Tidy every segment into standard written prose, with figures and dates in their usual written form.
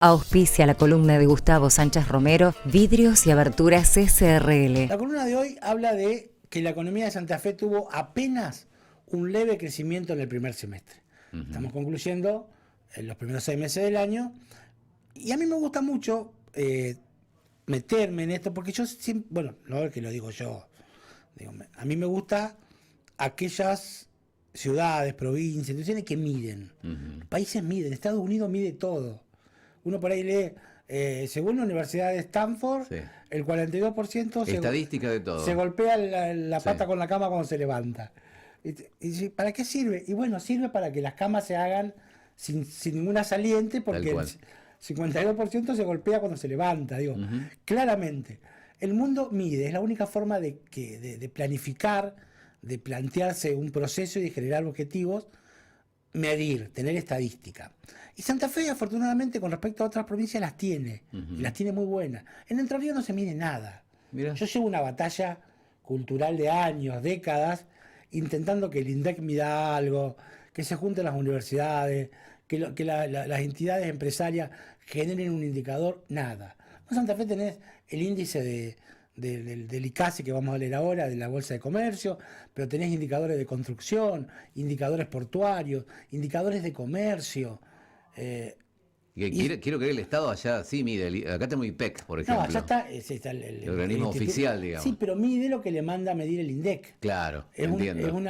Auspicia la columna de Gustavo Sánchez Romero, Vidrios y Aberturas SRL. La columna de hoy habla de que la economía de Santa Fe tuvo apenas un leve crecimiento en el primer semestre. Estamos concluyendo en los primeros 6 meses del año y a mí me gusta mucho meterme en esto porque yo siempre, bueno, no es que lo digo yo, a mí me gusta aquellas ciudades, provincias, instituciones que miden. Países miden, Estados Unidos mide todo. Uno por ahí lee, según la Universidad de Stanford, sí, el 42% estadística de todo. Se golpea la pata con la cama cuando se levanta. Y ¿para qué sirve? Y bueno, sirve para que las camas se hagan sin ninguna saliente, porque el 52% se golpea cuando se levanta. Claramente, el mundo mide, es la única forma de planificar, de plantearse un proceso y de generar objetivos, medir, tener estadística. Y Santa Fe, afortunadamente, con respecto a otras provincias, las tiene, y las tiene muy buenas. En Entre Ríos no se mide nada. Mirá. Yo llevo una batalla cultural de años, décadas, intentando que el INDEC mida algo, que se junten las universidades, que las entidades empresarias generen un indicador, nada. En Santa Fe tenés el índice del ICASE que vamos a leer ahora, de la Bolsa de Comercio, pero tenés indicadores de construcción, indicadores portuarios, indicadores de comercio. Quiero creer el Estado allá sí mide, acá tenemos IPEC, por ejemplo. No, allá está el organismo oficial, digamos. Sí, pero mide lo que le manda a medir el INDEC. Claro, entiendo.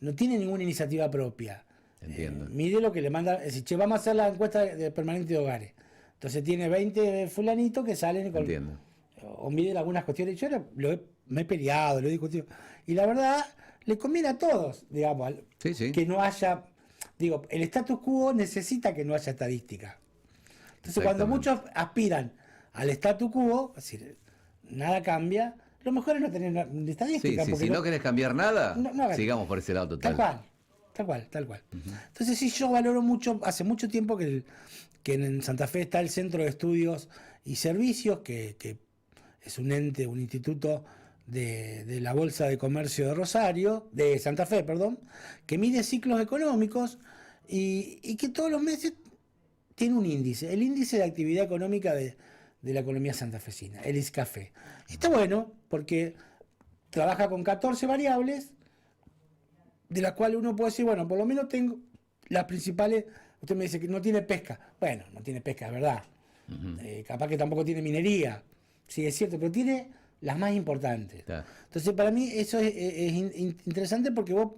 No tiene ninguna iniciativa propia. Entiendo. Mide lo que le manda, es decir, vamos a hacer la encuesta permanente de hogares. Entonces tiene 20 fulanitos que salen con... Entiendo. O miden algunas cuestiones. Yo me he peleado, lo he discutido. Y la verdad, le conviene a todos, digamos, sí. Que no haya... el status quo necesita que no haya estadística. Entonces, cuando muchos aspiran al status quo, es decir, nada cambia, lo mejor es no tener estadística. Sí, si no querés cambiar nada, sigamos por ese lado total. Tal cual. Entonces, sí, yo valoro mucho, hace mucho tiempo que en Santa Fe está el Centro de Estudios y Servicios, que es un ente, un instituto de la Bolsa de Comercio de Rosario, de Santa Fe, perdón, que mide ciclos económicos y que todos los meses tiene un índice, el índice de actividad económica de la economía santafesina, el ISCAFE. Está bueno porque trabaja con 14 variables, de las cuales uno puede decir, bueno, por lo menos tengo las principales. Usted me dice que no tiene pesca. Bueno, no tiene pesca, es verdad. Capaz que tampoco tiene minería. Sí, es cierto, pero tiene las más importantes. Claro. Entonces, para mí eso es interesante porque vos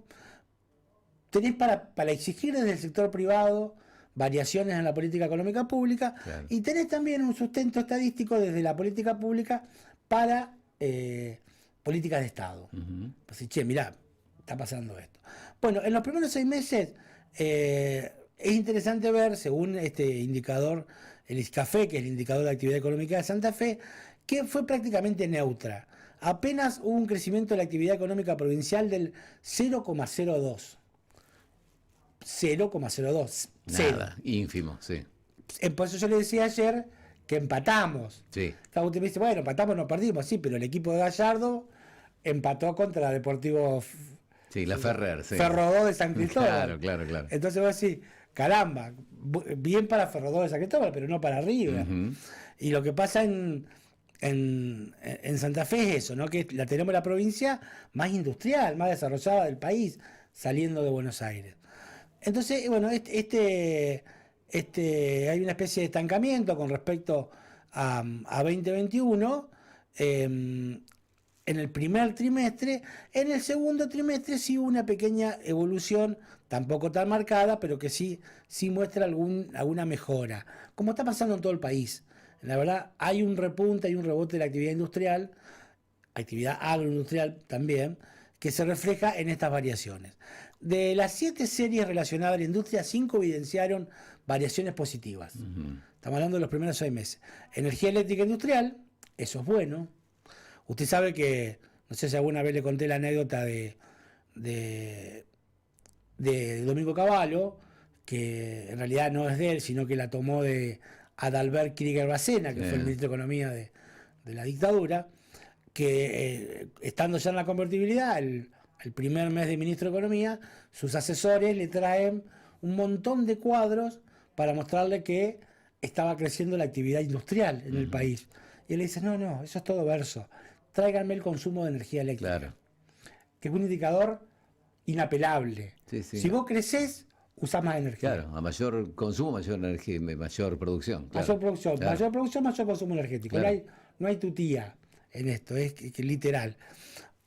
tenés para exigir desde el sector privado variaciones en la política económica pública, claro, y tenés también un sustento estadístico desde la política pública para políticas de Estado. Pues, mirá, está pasando esto. Bueno, en los primeros 6 meses es interesante ver, según este indicador, el ISCAFE, que es el indicador de actividad económica de Santa Fe, que fue prácticamente neutra. Apenas hubo un crecimiento de la actividad económica provincial del 0,02. 0,02. Nada, ínfimo, sí. Por eso yo le decía ayer que empatamos. Sí. Usted me dice, bueno, empatamos, no perdimos, sí, pero el equipo de Gallardo empató contra Deportivo... Sí, la Ferrer, sí. Ferrodó de San Cristóbal. Claro. Entonces vos decís, caramba, bien para Ferrodó de San Cristóbal, pero no para arriba. Y lo que pasa en Santa Fe es eso, ¿no? Que la tenemos la provincia más industrial, más desarrollada del país, saliendo de Buenos Aires. Entonces, bueno, hay una especie de estancamiento con respecto a 2021 en el primer trimestre. En el segundo trimestre sí hubo una pequeña evolución, tampoco tan marcada, pero que sí muestra alguna mejora, como está pasando en todo el país. La verdad, hay un repunte, hay un rebote de la actividad industrial, actividad agroindustrial también, que se refleja en estas variaciones. De las 7 series relacionadas a la industria, 5 evidenciaron variaciones positivas. Estamos hablando de los primeros 6 meses. Energía eléctrica industrial, eso es bueno. Usted sabe que, no sé si alguna vez le conté la anécdota de Domingo Cavallo, que en realidad no es de él, sino que la tomó de Adalbert Krieger Bacena, que fue el ministro de Economía de la dictadura, que estando ya en la convertibilidad, el primer mes de ministro de Economía, sus asesores le traen un montón de cuadros para mostrarle que estaba creciendo la actividad industrial en el país. Y él le dice, no, eso es todo verso. Tráiganme el consumo de energía eléctrica. Claro. Que es un indicador inapelable. Sí. Si vos crecés, usás más energía. Claro, a mayor consumo, mayor energía, mayor producción. Claro. Mayor producción, claro. mayor producción, mayor consumo energético. Claro. No hay tutía en esto, es que literal.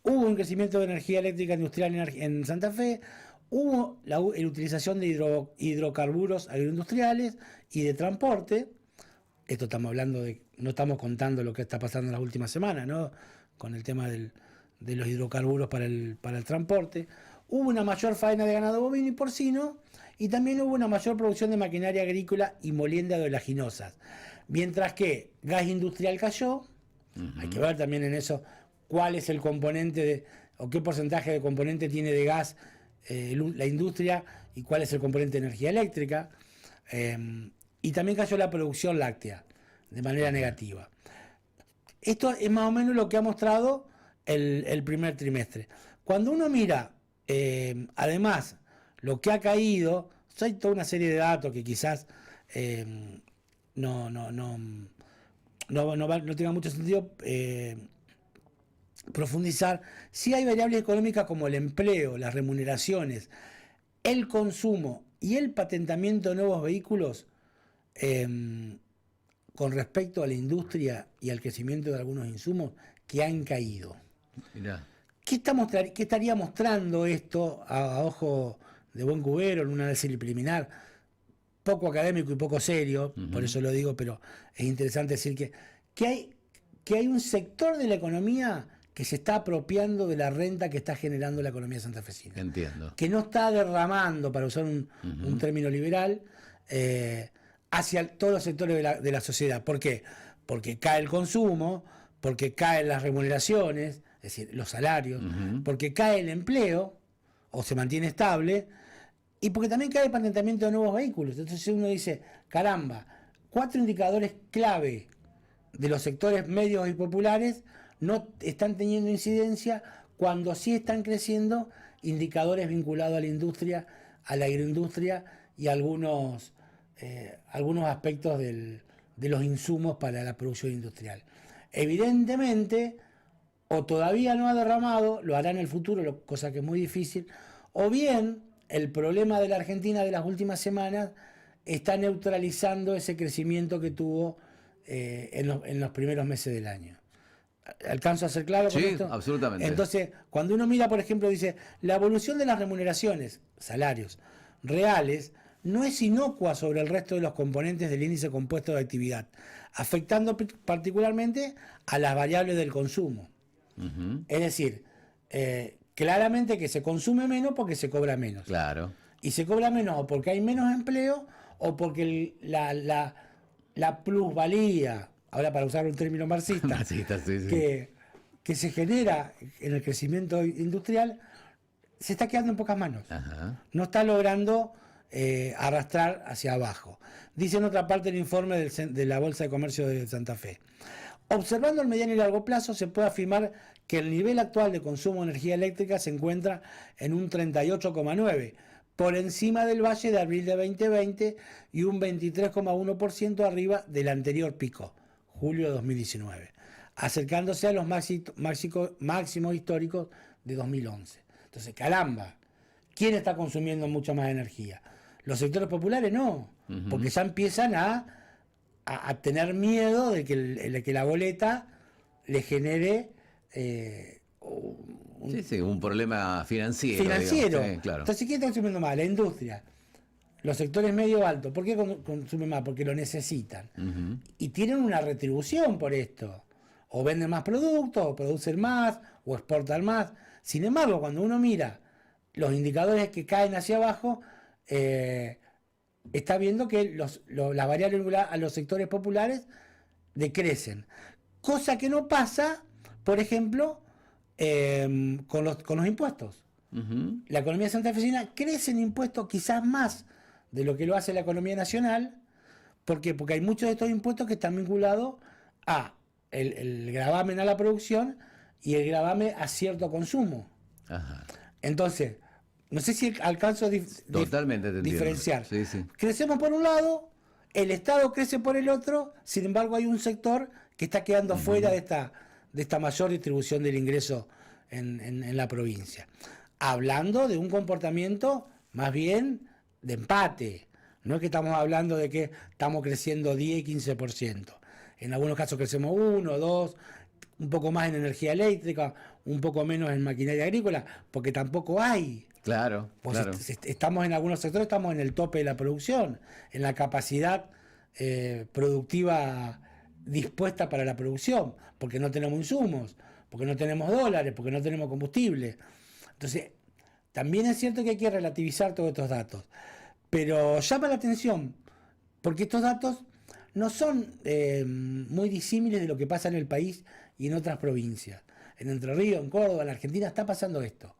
Hubo un crecimiento de energía eléctrica industrial en Santa Fe, hubo la utilización de hidrocarburos agroindustriales y de transporte. Esto estamos hablando no estamos contando lo que está pasando en las últimas semanas, ¿no? Con el tema de los hidrocarburos para el transporte. Hubo una mayor faena de ganado bovino y porcino, y también hubo una mayor producción de maquinaria agrícola y molienda de oleaginosas. Mientras que gas industrial cayó, hay que ver también en eso cuál es el componente o qué porcentaje de componente tiene de gas la industria y cuál es el componente de energía eléctrica. Y también cayó la producción láctea de manera negativa. Esto es más o menos lo que ha mostrado el primer trimestre. Cuando uno mira, además, lo que ha caído, hay toda una serie de datos que quizás no tenga mucho sentido profundizar. Sí hay variables económicas como el empleo, las remuneraciones, el consumo y el patentamiento de nuevos vehículos con respecto a la industria y al crecimiento de algunos insumos que han caído. Mirá. ¿Qué estaría mostrando esto a ojo de buen cubero en un análisis preliminar? Poco académico y poco serio, por eso lo digo, pero es interesante decir que hay un sector de la economía que se está apropiando de la renta que está generando la economía santafesina. Entiendo. Que no está derramando, para usar un término liberal, hacia todos los sectores de la sociedad. ¿Por qué? Porque cae el consumo, porque caen las remuneraciones, es decir, los salarios, porque cae el empleo, o se mantiene estable, y porque también cae el patentamiento de nuevos vehículos. Entonces uno dice, caramba, 4 indicadores clave de los sectores medios y populares no están teniendo incidencia cuando sí están creciendo indicadores vinculados a la industria, a la agroindustria y algunos aspectos de los insumos para la producción industrial. Evidentemente, o todavía no ha derramado, lo hará en el futuro, cosa que es muy difícil, o bien el problema de la Argentina de las últimas semanas está neutralizando ese crecimiento que tuvo en los primeros meses del año. ¿Alcanzo a ser claro con esto? Sí, absolutamente. Entonces, cuando uno mira, por ejemplo, dice, la evolución de las remuneraciones, salarios, reales, no es inocua sobre el resto de los componentes del índice compuesto de actividad, afectando particularmente a las variables del consumo. Es decir, claramente que se consume menos porque se cobra menos. Claro. Y se cobra menos o porque hay menos empleo o porque la plusvalía, ahora para usar un término marxista, sí. que se genera en el crecimiento industrial, se está quedando en pocas manos. No está logrando arrastrar hacia abajo. Dice en otra parte del informe de la Bolsa de Comercio de Santa Fe. Observando el mediano y largo plazo, se puede afirmar que el nivel actual de consumo de energía eléctrica se encuentra en un 38,9%, por encima del valle de abril de 2020 y un 23,1% arriba del anterior pico, julio de 2019, acercándose a los máximos históricos de 2011. Entonces, caramba, ¿quién está consumiendo mucha más energía? Los sectores populares no, porque ya empiezan a tener miedo de que la boleta le genere un problema financiero. Financiero. Sí, claro. Entonces, ¿quién está consumiendo más? La industria. Los sectores medio altos. ¿Por qué consumen más? Porque lo necesitan. Y tienen una retribución por esto. O venden más productos, o producen más, o exportan más. Sin embargo, cuando uno mira los indicadores que caen hacia abajo, está viendo que las variables vinculadas a los sectores populares decrecen. Cosa que no pasa, por ejemplo, con los impuestos. La economía santafesina crece en impuestos quizás más de lo que lo hace la economía nacional. ¿Por qué? Porque hay muchos de estos impuestos que están vinculados a el gravamen a la producción y el gravamen a cierto consumo. Entonces, no sé si alcanzo a Totalmente diferenciar. Sí. Crecemos por un lado el Estado crece por el otro, sin embargo hay un sector que está quedando fuera de esta mayor distribución del ingreso en la provincia. Hablando de un comportamiento más bien de empate. No es que estamos hablando de que estamos creciendo 10, 15%. En algunos casos crecemos 1, 2, un poco más en energía eléctrica, un poco menos en maquinaria agrícola, porque tampoco hay. Claro, Pues claro. estamos en algunos sectores, estamos en el tope de la producción, en la capacidad productiva dispuesta para la producción, porque no tenemos insumos, porque no tenemos dólares, porque no tenemos combustible. Entonces, también es cierto que hay que relativizar todos estos datos, pero llama la atención, porque estos datos no son muy disímiles de lo que pasa en el país y en otras provincias. En Entre Ríos, en Córdoba, en Argentina está pasando esto.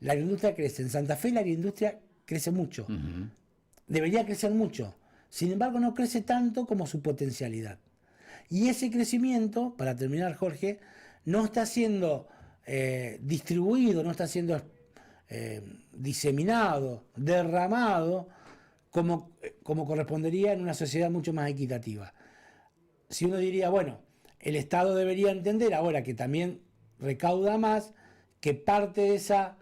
La agroindustria crece. En Santa Fe la agroindustria crece mucho. Debería crecer mucho. Sin embargo, no crece tanto como su potencialidad. Y ese crecimiento, para terminar, Jorge, no está siendo distribuido, no está siendo diseminado, derramado, como correspondería en una sociedad mucho más equitativa. Si uno diría, bueno, el Estado debería entender ahora que también recauda más, que parte de esa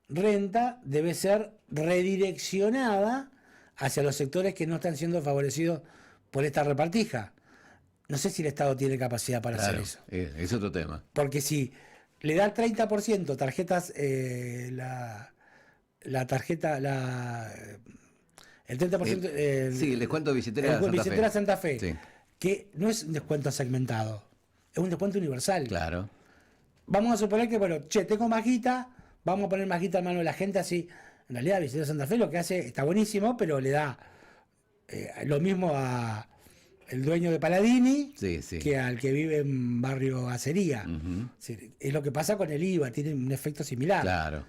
renta debe ser redireccionada hacia los sectores que no están siendo favorecidos por esta repartija. No sé si el Estado tiene capacidad para hacer eso. Es otro tema. Porque si le da el 30% tarjetas, el 30%... sí, el descuento de billetera el billetera Santa Fe, Sí. que no es un descuento segmentado, es un descuento universal. Claro. Vamos a suponer que, bueno, tengo más guita, vamos a poner más guita en mano de la gente, así. En realidad, Billetera Santa Fe lo que hace está buenísimo, pero le da lo mismo a el dueño de Paladini que al que vive en barrio Acería. Es lo que pasa con el IVA, tiene un efecto similar. Claro.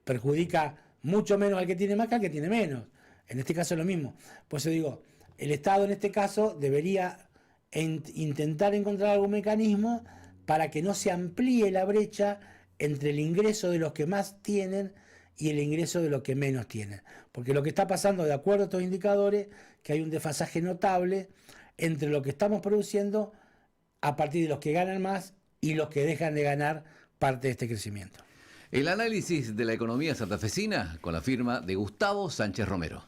Perjudica mucho menos al que tiene más que al que tiene menos. En este caso es lo mismo. Por eso digo, el Estado en este caso debería intentar encontrar algún mecanismo para que no se amplíe la brecha entre el ingreso de los que más tienen y el ingreso de los que menos tienen. Porque lo que está pasando, de acuerdo a estos indicadores, que hay un desfasaje notable entre lo que estamos produciendo a partir de los que ganan más y los que dejan de ganar parte de este crecimiento. El análisis de la economía santafesina con la firma de Gustavo Sánchez Romero.